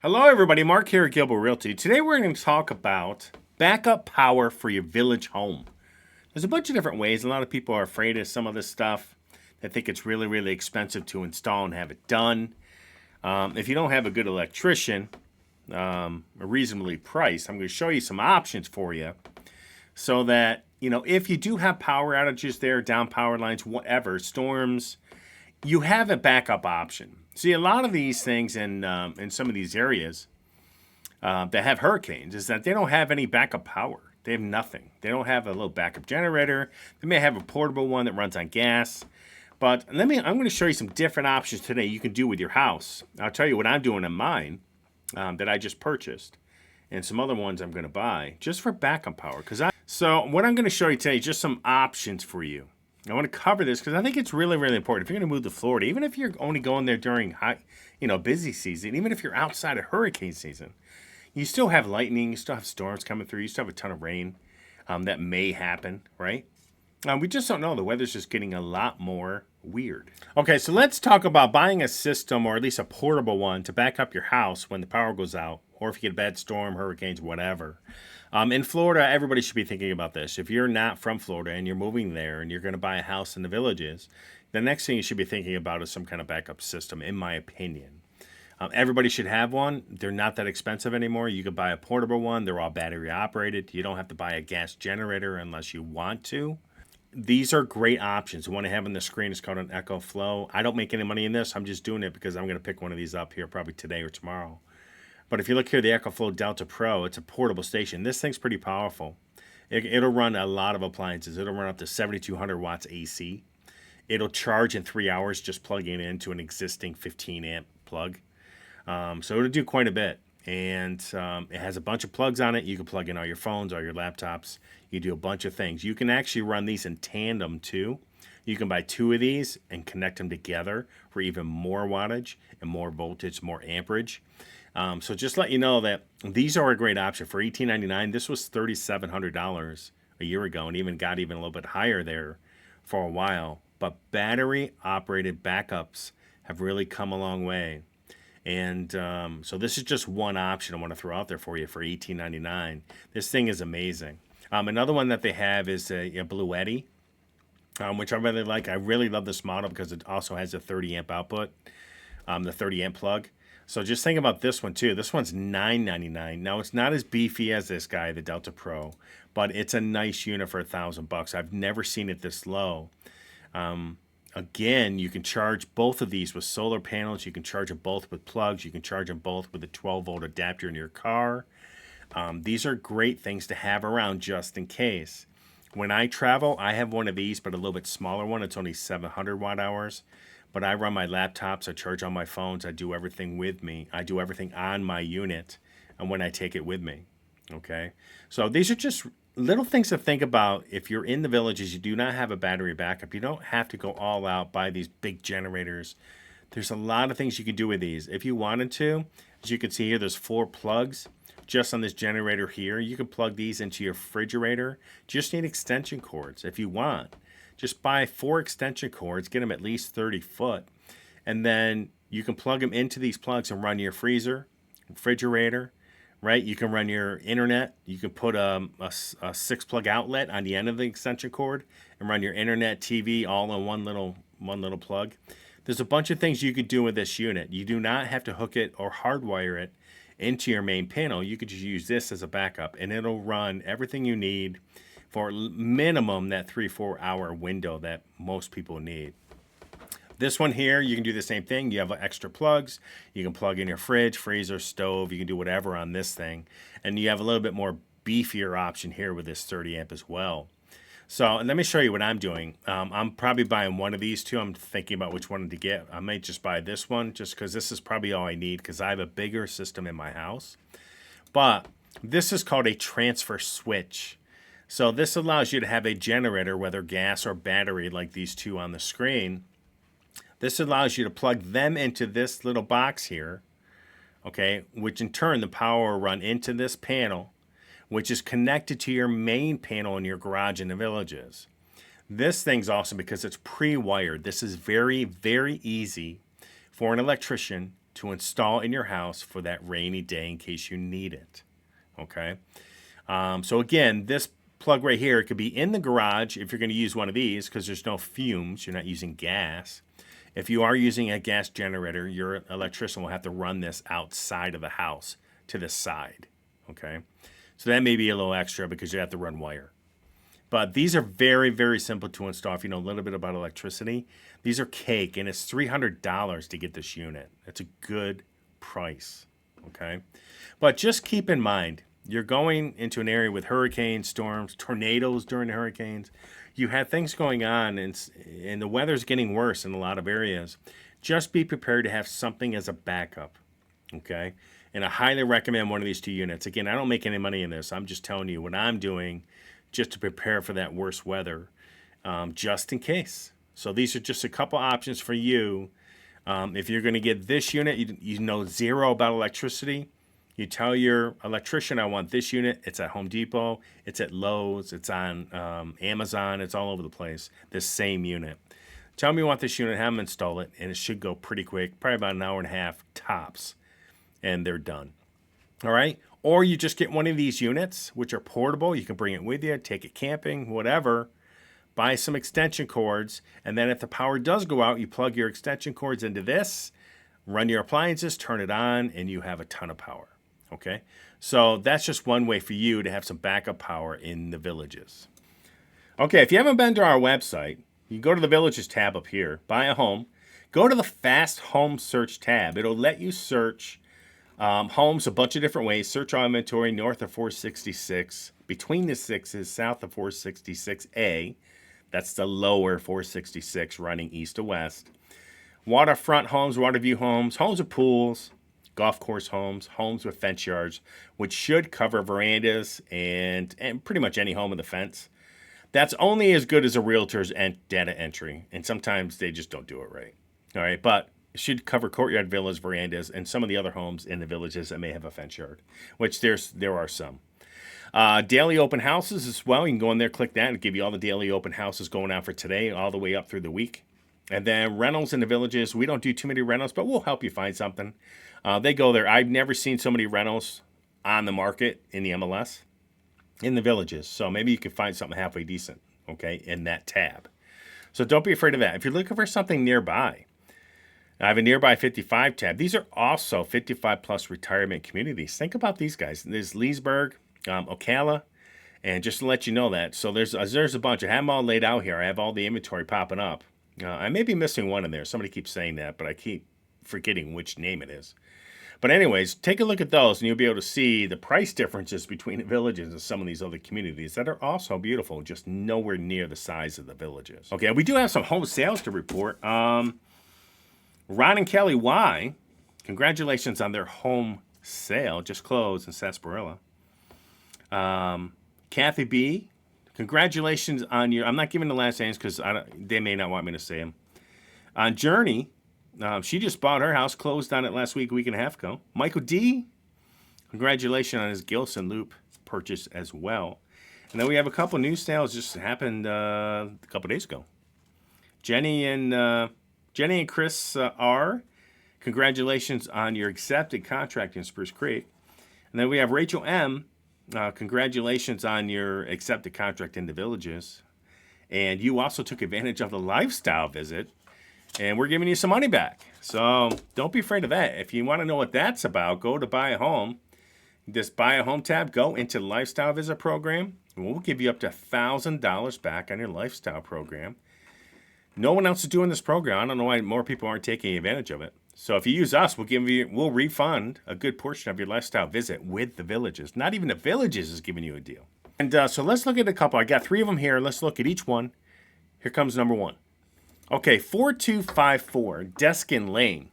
Hello everybody, Mark here at Gilbo Realty. Today we're going to talk about backup power for your village home. There's a bunch of different ways. A lot of people are afraid of some of this stuff. They think it's really, really expensive to install and have it done. If you don't have a good electrician, reasonably priced, I'm going to show you some options for you so that, if you do have power outages there, down power lines, whatever, storms, you have a backup option. See, a lot of these things in some of these areas that have hurricanes is that they don't have any backup power. They have nothing. They don't have a little backup generator. They may have a portable one that runs on gas. But I'm going to show you some different options today you can do with your house. I'll tell you what I'm doing in mine that I just purchased, and some other ones I'm going to buy just for backup power. So what I'm going to show you today is just some options for you. I want to cover this because I think it's really, really important. If you're going to move to Florida, even if you're only going there during busy season, even if you're outside of hurricane season, you still have lightning, you still have storms coming through, you still have a ton of rain that may happen, right? We just don't know. The weather's just getting a lot more weird. Okay, so let's talk about buying a system, or at least a portable one, to back up your house when the power goes out, or if you get a bad storm, hurricanes, whatever. In Florida, everybody should be thinking about this. If you're not from Florida and you're moving there and you're going to buy a house in the villages, the next thing you should be thinking about is some kind of backup system, in my opinion. Everybody should have one. They're not that expensive anymore. You could buy a portable one. They're all battery operated. You don't have to buy a gas generator unless you want to. These are great options. The one I have on the screen is called an ecoflow. I don't make any money in this. I'm just doing it because I'm going to pick one of these up here probably today or tomorrow. But if you look here, the ecoflow Delta Pro, it's a portable station. This thing's pretty powerful. It'll run a lot of appliances. It'll run up to 7,200 watts AC. It'll charge in 3 hours just plugging it into an existing 15 amp plug. So it'll do quite a bit. And it has a bunch of plugs on it. You can plug in all your phones, all your laptops. You do a bunch of things. You can actually run these in tandem too. You can buy two of these and connect them together for even more wattage and more voltage, more amperage. So just let you know that these are a great option. For $18.99, this was $3,700 a year ago, and even got even a little bit higher there for a while. But battery operated backups have really come a long way. And so this is just one option I want to throw out there for you for $18.99. This thing is amazing. Another one that they have is a bluetti, which I really like. I really love this model because it also has a 30 amp output, the 30 amp plug. So just think about this one too. This one's $9.99. Now it's not as beefy as this guy, the Delta Pro, but it's a nice unit for $1,000. I've never seen it this low. Again, you can charge both of these with solar panels. You can charge them both with plugs. You can charge them both with a 12-volt adapter in your car. These are great things to have around just in case. When I travel, I have one of these, but a little bit smaller one. It's only 700 watt hours. But I run my laptops. I charge on my phones. I do everything with me. I do everything on my unit and when I take it with me. Okay? So these are just little things to think about. If you're in the villages, you do not have a battery backup. You don't have to go all out, buy these big generators. There's a lot of things you can do with these. If you wanted to, as you can see here, there's 4 plugs just on this generator here. You can plug these into your refrigerator. Just need extension cords if you want. Just buy 4 extension cords, get them at least 30 foot, and then you can plug them into these plugs and run your freezer, refrigerator, right? You can run your internet. You can put a 6-plug outlet on the end of the extension cord and run your internet, TV all in one little plug. There's a bunch of things you could do with this unit. You do not have to hook it or hardwire it into your main panel. You could just use this as a backup, and it'll run everything you need for minimum that 3-4 hour window that most people need. This one here, you can do the same thing. You have extra plugs. You can plug in your fridge, freezer, stove. You can do whatever on this thing. And you have a little bit more beefier option here with this 30 amp as well. So let me show you what I'm doing. I'm probably buying one of these two. I'm thinking about which one to get. I might just buy this one just because this is probably all I need because I have a bigger system in my house. But this is called a transfer switch. So this allows you to have a generator, whether gas or battery, like these two on the screen. This allows you to plug them into this little box here, okay, which in turn the power will run into this panel, which is connected to your main panel in your garage in the villages. This thing's awesome because it's pre-wired. This is very, very easy for an electrician to install in your house for that rainy day in case you need it. Okay. So again, this plug right here, it could be in the garage if you're going to use one of these because there's no fumes. You're not using gas. If you are using a gas generator, your electrician will have to run this outside of the house to the side. Okay. So that may be a little extra because you have to run wire. But these are very, very simple to install if you know a little bit about electricity. These are cake, and it's $300 to get this unit. That's a good price, okay? But just keep in mind, you're going into an area with hurricanes, storms, tornadoes during the hurricanes. You have things going on, and the weather's getting worse in a lot of areas. Just be prepared to have something as a backup, okay? And I highly recommend one of these two units. Again, I don't make any money in this. I'm just telling you what I'm doing just to prepare for that worse weather, just in case. So these are just a couple options for you. If you're going to get this unit, you know zero about electricity. You tell your electrician, I want this unit. It's at Home Depot. It's at Lowe's. It's on Amazon. It's all over the place. This same unit. Tell me you want this unit, have them install it, and it should go pretty quick, probably about an hour and a half tops, and they're done. All right? Or you just get one of these units, which are portable. You can bring it with you, take it camping, whatever. Buy some extension cords, and then if the power does go out, you plug your extension cords into this, run your appliances, turn it on, and you have a ton of power. Okay? So that's just one way for you to have some backup power in the villages. Okay, if you haven't been to our website, you can go to the Villages tab up here, buy a home, go to the Fast Home Search tab. It'll let you search homes a bunch of different ways. Search our inventory north of 466, between the sixes, south of 466A. That's the lower 466 running east to west. Waterfront homes, water view homes, homes with pools, golf course homes, homes with fence yards, which should cover verandas and pretty much any home with a fence. That's only as good as a realtor's data entry, and sometimes they just don't do it right. All right, but it should cover courtyard villas, verandas, and some of the other homes in the villages that may have a fence yard, which there are some. Daily open houses as well. You can go in there, click that, and give you all the daily open houses going on for today, all the way up through the week. And then rentals in the villages. We don't do too many rentals, but we'll help you find something. They go there. I've never seen so many rentals on the market in the MLS in the villages. So maybe you can find something halfway decent, okay, in that tab. So don't be afraid of that. If you're looking for something nearby, I have a nearby 55 tab. These are also 55 plus retirement communities. Think about these guys. There's Leesburg, Ocala, and just to let you know that. So there's a bunch. I have them all laid out here. I have all the inventory popping up. I may be missing one in there. Somebody keeps saying that, but I keep forgetting which name it is. But anyways, take a look at those, and you'll be able to see the price differences between the villages and some of these other communities that are also beautiful, just nowhere near the size of the villages. Okay, we do have some home sales to report. Ron and Kelly Y, congratulations on their home sale. Just closed in Sarsaparilla. Kathy B, congratulations on your... I'm not giving the last names because they may not want me to say them. On Journey, she just bought her house, closed on it last week and a half ago. Michael D, congratulations on his Gilson Loop purchase as well. And then we have a couple new sales just happened a couple days ago. Jenny and Chris R, congratulations on your accepted contract in Spruce Creek. And then we have Rachel M, congratulations on your accepted contract in the villages. And you also took advantage of the lifestyle visit, and we're giving you some money back. So don't be afraid of that. If you want to know what that's about, go to Buy a Home. This Buy a Home tab, go into the lifestyle visit program, and we'll give you up to $1,000 back on your lifestyle program. No one else is doing this program. I don't know why more people aren't taking advantage of it. So if you use us, we'll refund a good portion of your lifestyle visit with the villages. Not even the villages is giving you a deal. And so let's look at a couple. I got 3 of them here. Let's look at each one. Here comes number 1. Okay, 4254 Deskin Lane.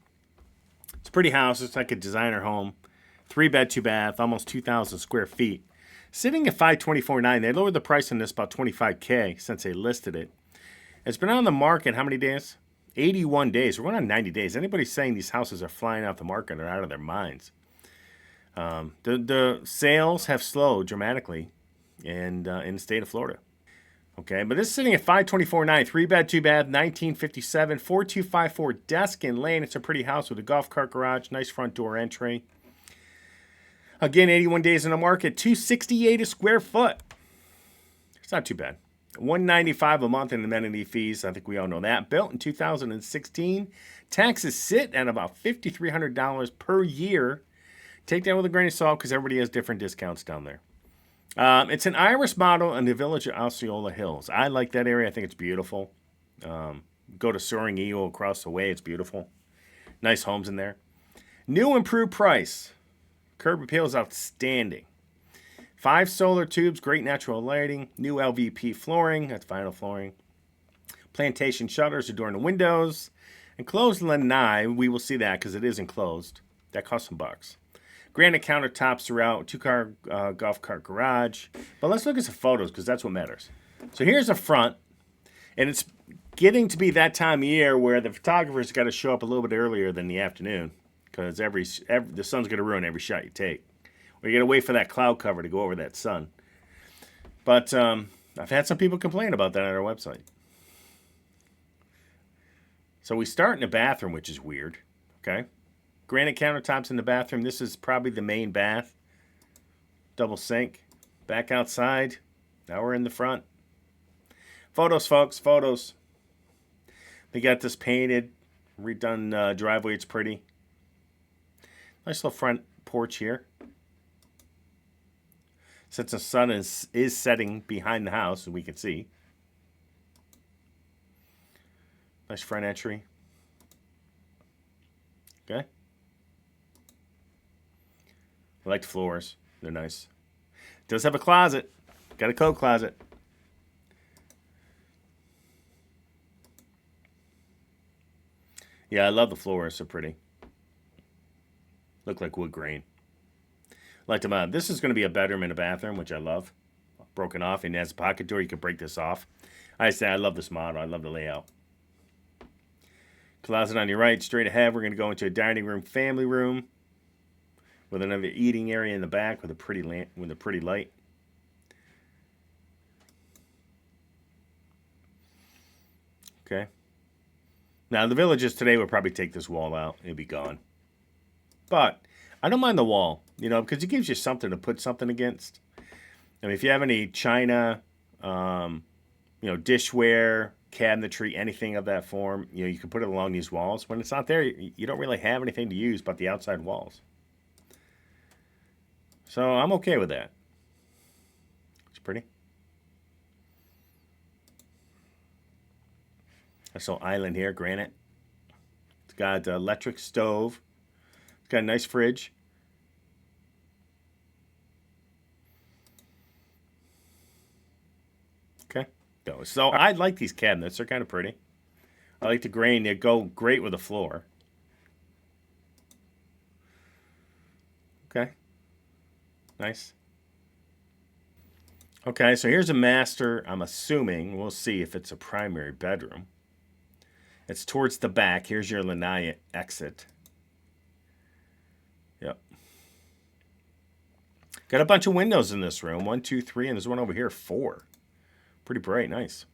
It's a pretty house. It's like a designer home. 3-bed, 2-bath, almost 2,000 square feet. Sitting at $524,900. They lowered the price on this about $25,000 since they listed it. It's been on the market how many days? 81 days. We're going on 90 days. Anybody saying these houses are flying off the market are out of their minds. The sales have slowed dramatically in the state of Florida. Okay, but this is sitting at $524.9, 3-bed, 2-bath, 1957, 4254 Deskin Lane. It's a pretty house with a golf cart garage, nice front door entry. Again, 81 days in the market, $268 a square foot. It's not too bad. $195 a month in amenity fees. I think we all know that. Built in 2016. Taxes sit at about $5,300 per year. Take that with a grain of salt because everybody has different discounts down there. It's an Iris model in the village of Osceola Hills. I like that area. I think it's beautiful. Go to Soaring Eagle across the way. It's beautiful. Nice homes in there. New improved price. Curb appeal is outstanding. 5 solar tubes, great natural lighting. New LVP flooring. That's vinyl flooring. Plantation shutters adorn the windows. Enclosed lanai. We will see that because it is enclosed. That costs some bucks. Granite countertops throughout, 2-car golf cart garage. But let's look at some photos because that's what matters. So here's the front, and it's getting to be that time of year where the photographer's got to show up a little bit earlier than the afternoon because the sun's going to ruin every shot you take. Or you got to wait for that cloud cover to go over that sun. But I've had some people complain about that on our website. So we start in the bathroom, which is weird. Okay. Granite countertops in the bathroom. This is probably the main bath. Double sink. Back outside. Now we're in the front. Photos, folks. Photos. They got this painted, redone driveway. It's pretty. Nice little front porch here. Since the sun is setting behind the house, as we can see. Nice front entry. Okay. I like the floors. They're nice. Does have a closet. Got a coat closet. Yeah, I love the floors. They're pretty. Look like wood grain. Like them. This is going to be a bedroom and a bathroom, which I love. Broken off, and it has a pocket door. You can break this off. I say I love this model. I love the layout. Closet on your right. Straight ahead, we're going to go into a dining room, family room, with another eating area in the back with a pretty light. Okay. Now the villages today would probably take this wall out. It'd be gone. But I don't mind the wall, because it gives you something to put something against. I mean, if you have any china, dishware, cabinetry, anything of that form, you can put it along these walls. When it's not there, you don't really have anything to use but the outside walls. So I'm okay with that. It's pretty. This little island here, granite. It's got an electric stove. It's got a nice fridge. Okay. So I like these cabinets. They're kind of pretty. I like the grain. They go great with the floor. Okay. Nice. Okay, so here's a master. I'm assuming. We'll see if it's a primary bedroom. It's towards the back. Here's your lanai exit. Yep. Got a bunch of windows in this room. 1, 2, 3, and there's one over here, 4. Pretty bright. Nice.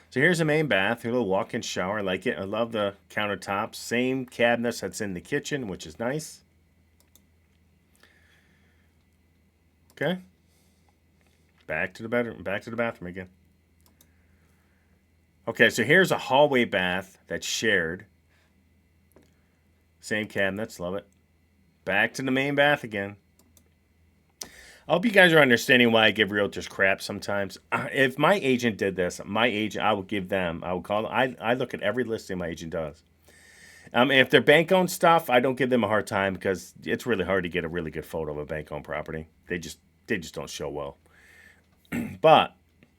So here's the main bath. A little walk-in shower. I like it. I love the countertops. Same cabinets that's in the kitchen, which is nice. Okay. Back to the bedroom. Back to the bathroom again. Okay, so here's a hallway bath that's shared. Same cabinets. Love it. Back to the main bath again. I hope you guys are understanding why I give realtors crap sometimes. If my agent did this, I would give them, I would call them. I look at every listing my agent does. If they're bank-owned stuff, I don't give them a hard time because it's really hard to get a really good photo of a bank-owned property. They just don't show well. But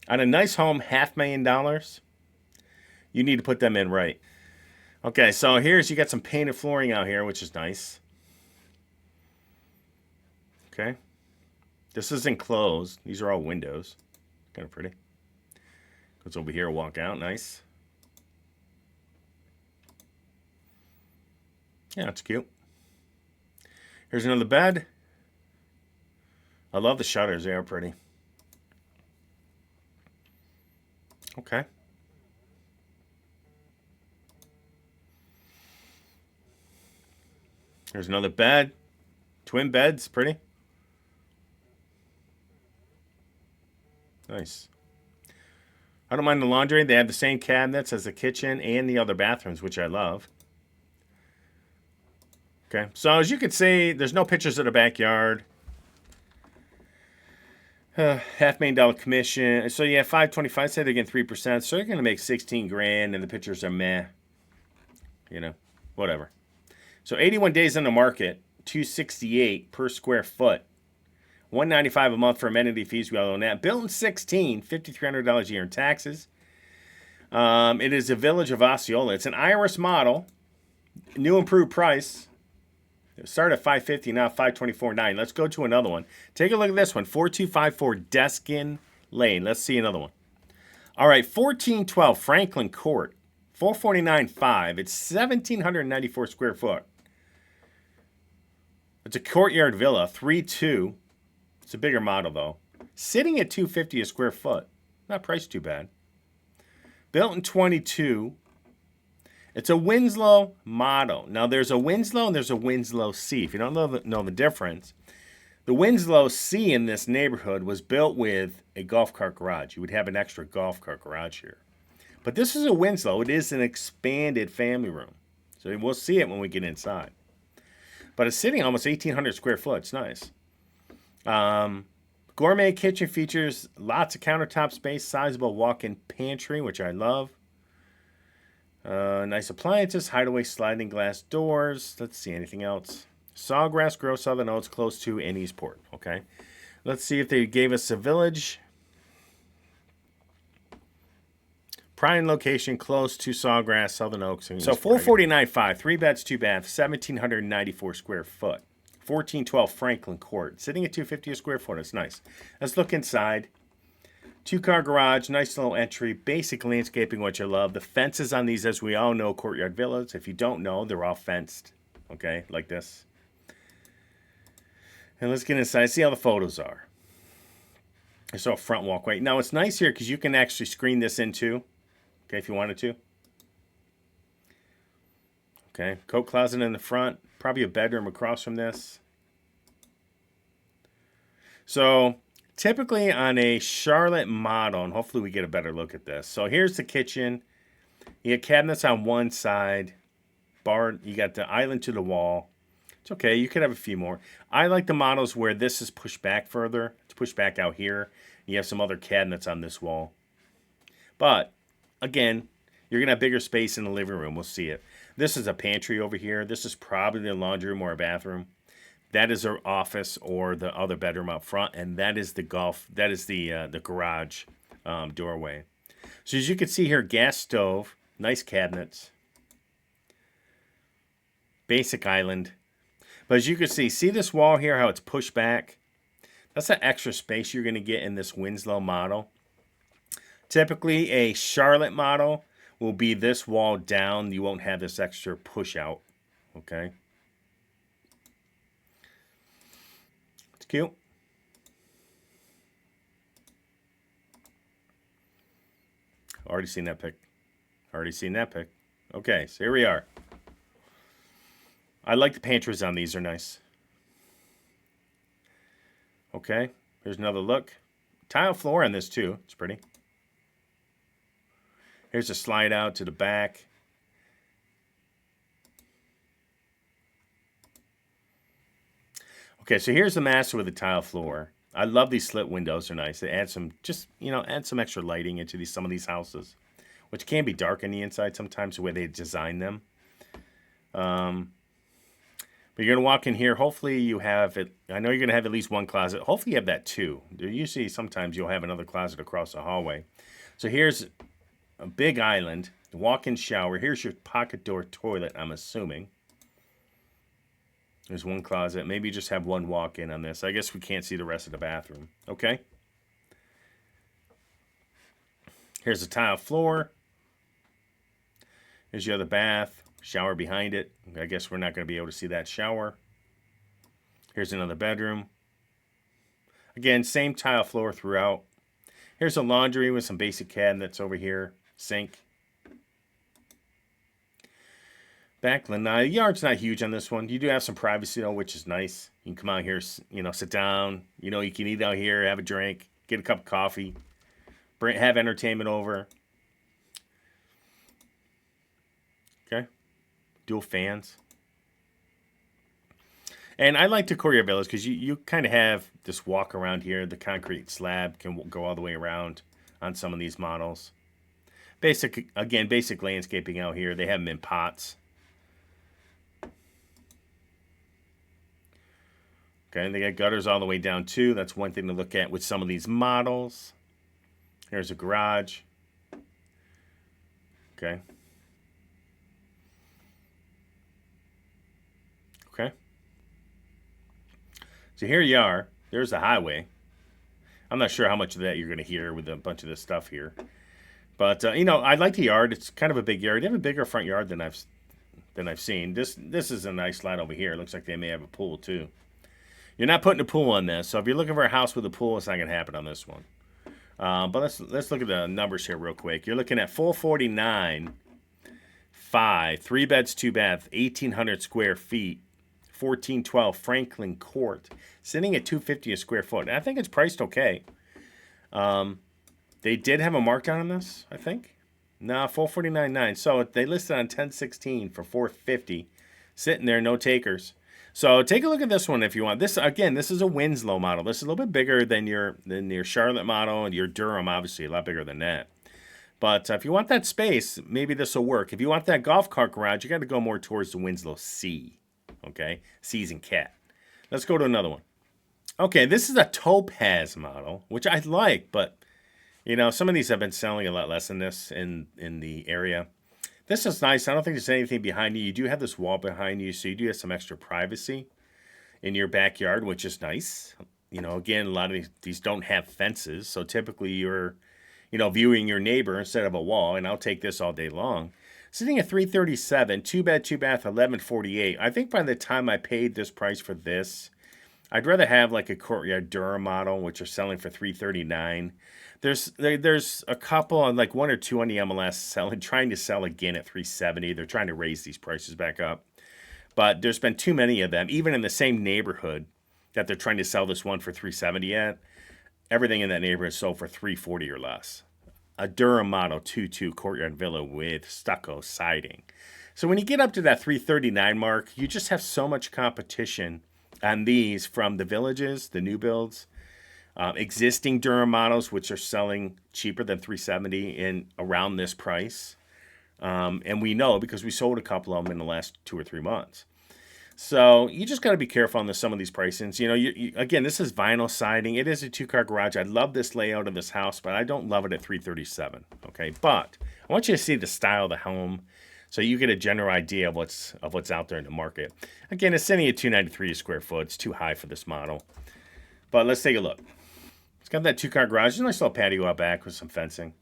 on a nice home, $500,000, you need to put them in right. Okay, so you got some painted flooring out here, which is nice. Okay. This is enclosed. These are all windows. Kind of pretty. Goes over here, walk out. Nice. Yeah, it's cute. Here's another bed. I love the shutters. They are pretty. Okay. There's another bed. Twin beds. Pretty. Nice. I don't mind the laundry. They have the same cabinets as the kitchen and the other bathrooms, which I love. Okay. So as you can see, there's no pictures of the backyard. $500,000 commission. So yeah, 525. Say they're getting 3%. So they're gonna make 16 grand, and the pictures are meh. You know, whatever. So 81 days on the market, 268 per square foot, 195 a month for amenity fees. We all own that. Built in 16, $5,300 a year in taxes. It is a village of Osceola. It's an Iris model, new improved price. It started at 550, now 524.9. Let's go to another one. Take a look at this one, 4254 Deskin Lane. Let's see another one. All right, 1412 Franklin Court, 449.5. It's 1,794 square foot. It's a courtyard villa, 3.2. It's a bigger model though. Sitting at 250 a square foot. Not priced too bad. Built in 22. It's a Winslow model. Now there's a Winslow and there's a Winslow C. If you don't know the difference, the Winslow C in this neighborhood was built with a golf cart garage. You would have an extra golf cart garage here. But this is a Winslow. It is an expanded family room. So we'll see it when we get inside. But it's sitting almost 1,800 square foot. It's nice. Gourmet kitchen features lots of countertop space, sizable walk-in pantry, which I love. Nice appliances, hideaway sliding glass doors. Let's see, anything else? Sawgrass Grove, Southern Oaks, close to and Eastport. Okay. Let's see if they gave us a village. Prime location, close to Sawgrass, Southern Oaks. And so 449.5, 3 beds, 2 baths, 1,794 square foot. 1412 Franklin Court, sitting at 250 a square foot. It's nice. Let's look inside. 2-car garage, nice little entry, basic landscaping, which I love. The fences on these, as we all know, courtyard villas. If you don't know, they're all fenced, okay, like this. And let's get inside, see how the photos are. I saw a front walkway. Now, it's nice here because you can actually screen this in too, okay, if you wanted to. Okay, coat closet in the front, probably a bedroom across from this. So typically on a Charlotte model, and hopefully we get a better look at this. So here's the kitchen. You got cabinets on one side, bar. You got the island to the wall. It's okay. You could have a few more. I like the models where this is pushed back further. It's pushed back out here. You have some other cabinets on this wall. But again, you're gonna have bigger space in the living room. We'll see it. This is a pantry over here. This is probably the laundry room or a bathroom. That is our office or the other bedroom up front, and that is the the garage doorway. So as you can see here, gas stove, nice cabinets, basic island. But as you can see this wall here, how it's pushed back? That's the extra space you're going to get in this Winslow model. Typically, a Charlotte model will be this wall down. You won't have this extra push out, okay? It's cute. Already seen that pic. Okay, so here we are. I like the pantries on these. Are nice. Okay, here's another look. Tile floor on this too. It's pretty. Here's a slide out to the back. Okay, so here's the master with the tile floor. I love these slit windows. They're nice. They add some, add some extra lighting into some of these houses, which can be dark on the inside sometimes the way they design them. But you're going to walk in here. Hopefully you have it. I know you're going to have at least one closet. Hopefully you have that too. Usually sometimes you'll have another closet across the hallway. So here's a big island, walk-in shower. Here's your pocket door toilet, I'm assuming. There's one closet. Maybe you just have one walk-in on this. I guess we can't see the rest of the bathroom. Okay. Here's the tile floor. Here's your other bath. Shower behind it. I guess we're not going to be able to see that shower. Here's another bedroom. Again, same tile floor throughout. Here's a laundry with some basic cabinets over here. Sink. Back, now the yard's not huge on this one. You do have some privacy though, which is nice. You can come out here, sit down. You can eat out here, have a drink, get a cup of coffee, have entertainment over. Okay, dual fans. And I like the courtyard villas because you kind of have this walk around here. The concrete slab can go all the way around on some of these models. Basic landscaping out here. They have them in pots. Okay, and they got gutters all the way down too. That's one thing to look at with some of these models. Here's a garage. Okay. Okay. So here you are. There's the highway. I'm not sure how much of that you're going to hear with a bunch of this stuff here. But, I like the yard. It's kind of a big yard. They have a bigger front yard than I've seen. This is a nice lot over here. It looks like they may have a pool, too. You're not putting a pool on this. So if you're looking for a house with a pool, it's not going to happen on this one. But let's look at the numbers here real quick. You're looking at 449.5, 3 beds, 2 baths, 1,800 square feet. 1412 Franklin Court, sitting at $250 a square foot. And I think it's priced okay. They did have a markdown on this, I think. No, 449.9. So they listed on 1016 for 450, sitting there, no takers. So take a look at this one if you want. This is a Winslow model. This is a little bit bigger than your Charlotte model, and your Durham, obviously a lot bigger than that. But if you want that space, maybe this will work. If you want that golf cart garage, you got to go more towards the Winslow C. Okay, C's and cat. Let's go to another one. Okay, this is a Topaz model, which I like, but some of these have been selling a lot less than this in the area. This is nice. I don't think there's anything behind you. You do have this wall behind you, so you do have some extra privacy in your backyard, which is nice. Again, a lot of these don't have fences, so typically you're, viewing your neighbor instead of a wall, and I'll take this all day long. Sitting at $337, 2 bed, 2 bath, $1,148. I think by the time I paid this price for this, I'd rather have like a courtyard Durham model, which are selling for $339. There's a couple, like 1 or 2 on the MLS trying to sell again at $370. They're trying to raise these prices back up. But there's been too many of them, even in the same neighborhood that they're trying to sell this one for $370 at. Everything in that neighborhood is sold for $340 or less. A Durham model 2-2 courtyard villa with stucco siding. So when you get up to that $339 mark, you just have so much competition on these from the villages, the new builds, existing Durham models, which are selling cheaper than $370 in around this price. And we know because we sold a couple of them in the last 2 or 3 months. So you just got to be careful on some of these pricings. Again, this is vinyl siding. It is a 2-car garage. I love this layout of this house, but I don't love it at $337. Okay, but I want you to see the style of the home, so you get a general idea of what's out there in the market. Again, it's sitting at $293 a square foot. It's too high for this model, but let's take a look. It's got that 2-car garage. There's a nice little patio out back with some fencing.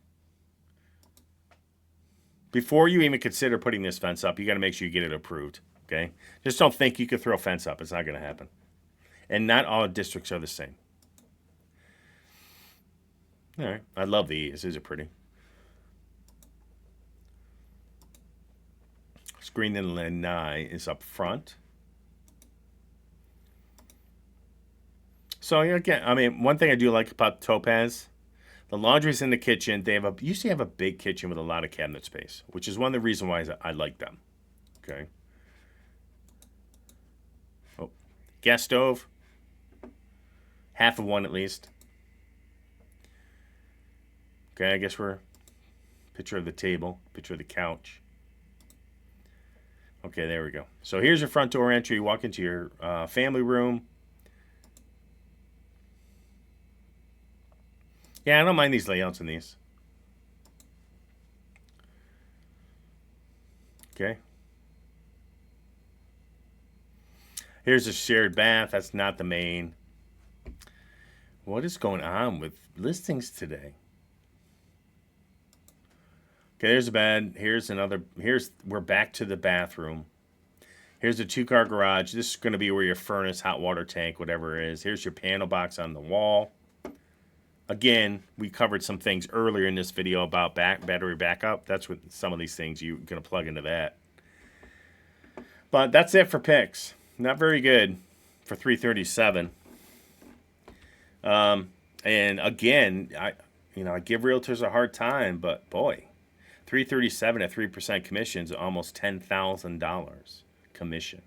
Before you even consider putting this fence up, you got to make sure you get it approved. Okay? Just don't think you could throw a fence up. It's not going to happen. And not all districts are the same. All right. I love these. These are pretty. Screen and lanai is up front. So again, one thing I do like about Topaz, the laundry's in the kitchen. They usually have a big kitchen with a lot of cabinet space, which is one of the reasons why I like them. Okay. Oh, gas stove. Half of one at least. Okay, I guess picture of the table, picture of the couch. Okay, there we go. So here's your front door entry. You walk into your family room. Yeah, I don't mind these layouts in these. Okay. Here's a shared bath. That's not the main. What is going on with listings today? Okay, there's a bed. We're back to the bathroom. Here's a 2-car garage. This is going to be where your furnace, hot water tank, whatever it is. Here's your panel box on the wall. Again, we covered some things earlier in this video about battery backup. That's what some of these things you're going to plug into that. But that's it for picks. Not very good for 337. And again, I give realtors a hard time, but boy, 337 at 3% commission is almost $10,000 commission.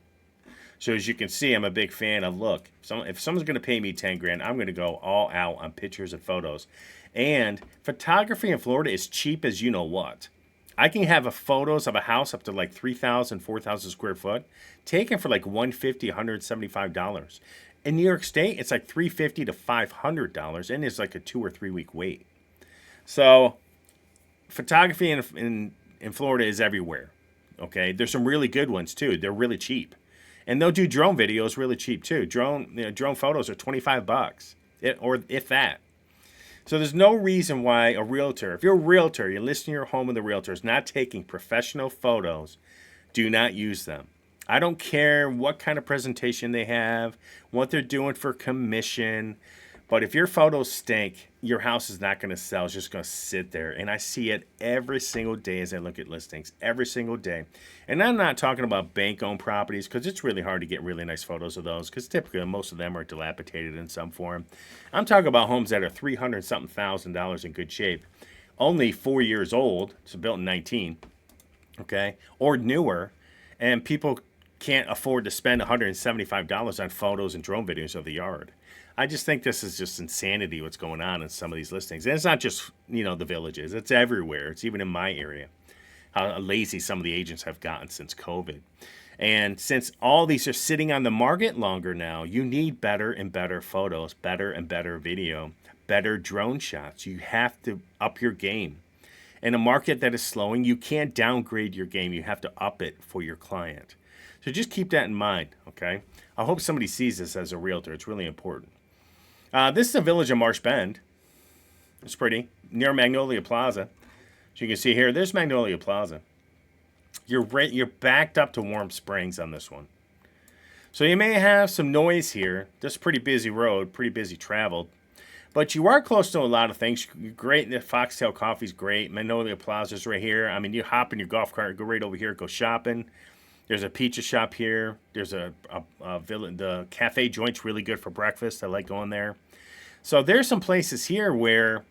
So as you can see, I'm a big fan of, look, if someone's going to pay me 10 grand, I'm going to go all out on pictures and photos. And photography in Florida is cheap as you know what. I can have photos of a house up to like 3,000, 4,000 square foot taken for like $150, $175. In New York State, it's like $350 to $500, and it's like a 2 or 3 week wait. So photography in Florida is everywhere. Okay, there's some really good ones too. They're really cheap. And they'll do drone videos really cheap too. Drone photos are $25, or if that. So there's no reason why a realtor, if you're a realtor, you're listing your home with a realtor, is not taking professional photos, do not use them. I don't care what kind of presentation they have, what they're doing for commission, but if your photos stink, your house is not going to sell. It's just going to sit there. And I see it every single day as I look at listings, every single day. And I'm not talking about bank-owned properties because it's really hard to get really nice photos of those because typically most of them are dilapidated in some form. I'm talking about homes that are $300-something thousand in good shape, only 4 years old, so built in 19, okay, or newer, and people can't afford to spend $175 on photos and drone videos of the yard. I just think this is just insanity what's going on in some of these listings. And it's not just, the villages. It's everywhere. It's even in my area. How lazy some of the agents have gotten since COVID. And since all these are sitting on the market longer now, you need better and better photos, better and better video, better drone shots. You have to up your game. In a market that is slowing, you can't downgrade your game. You have to up it for your client. So just keep that in mind, okay? I hope somebody sees this as a realtor. It's really important. This is a village in Marsh Bend. It's pretty, near Magnolia Plaza. So you can see here, there's Magnolia Plaza. You're backed up to Warm Springs on this one. So you may have some noise here. This is a pretty busy road, pretty busy traveled. But you are close to a lot of things. You're great. The Foxtail Coffee's great. Magnolia Plaza's right here. I mean, you hop in your golf cart, go right over here, go shopping. There's a pizza shop here. There's the cafe joint's really good for breakfast. I like going there. So there's some places here where,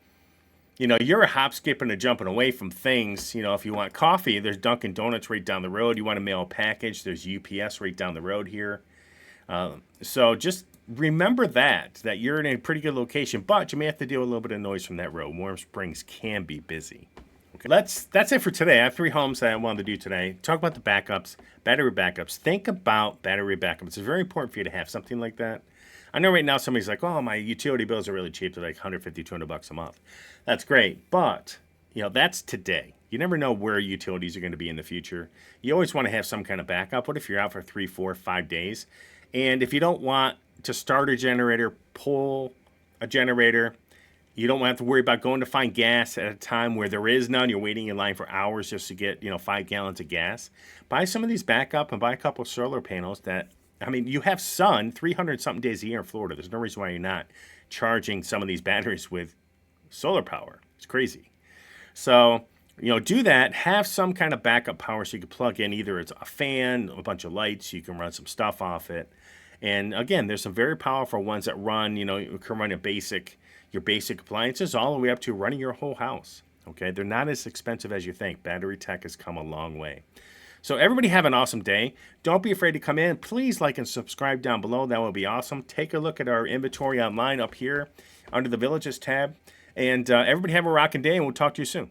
you're a hop, skipping, and jumping away from things. If you want coffee, there's Dunkin' Donuts right down the road. You want to mail a package, there's UPS right down the road here. So just remember that you're in a pretty good location, but you may have to deal with a little bit of noise from that road. Warm Springs can be busy. Okay, that's it for today. I have 3 homes that I wanted to do today. Talk about the backups, battery backups. Think about battery backups. It's very important for you to have something like that. I know right now somebody's like, oh, my utility bills are really cheap. They're like $150, $200 a month. That's great, but that's today. You never know where utilities are going to be in the future. You always want to have some kind of backup. What if you're out for 3, 4, 5 days? And if you don't want to start a generator, pull a generator, you don't have to worry about going to find gas at a time where there is none. You're waiting in line for hours just to get 5 gallons of gas. Buy some of these backup and buy a couple of solar panels you have sun 300-something days a year in Florida. There's no reason why you're not charging some of these batteries with solar power. It's crazy. So, do that. Have some kind of backup power so you can plug in either it's a fan, a bunch of lights, you can run some stuff off it. And again, there's some very powerful ones that run, you can run your basic appliances all the way up to running your whole house. Okay, they're not as expensive as you think. Battery tech has come a long way. So everybody have an awesome day. Don't be afraid to come in. Please like and subscribe down below. That would be awesome. Take a look at our inventory online up here under the Villages tab. And everybody have a rocking day, and we'll talk to you soon.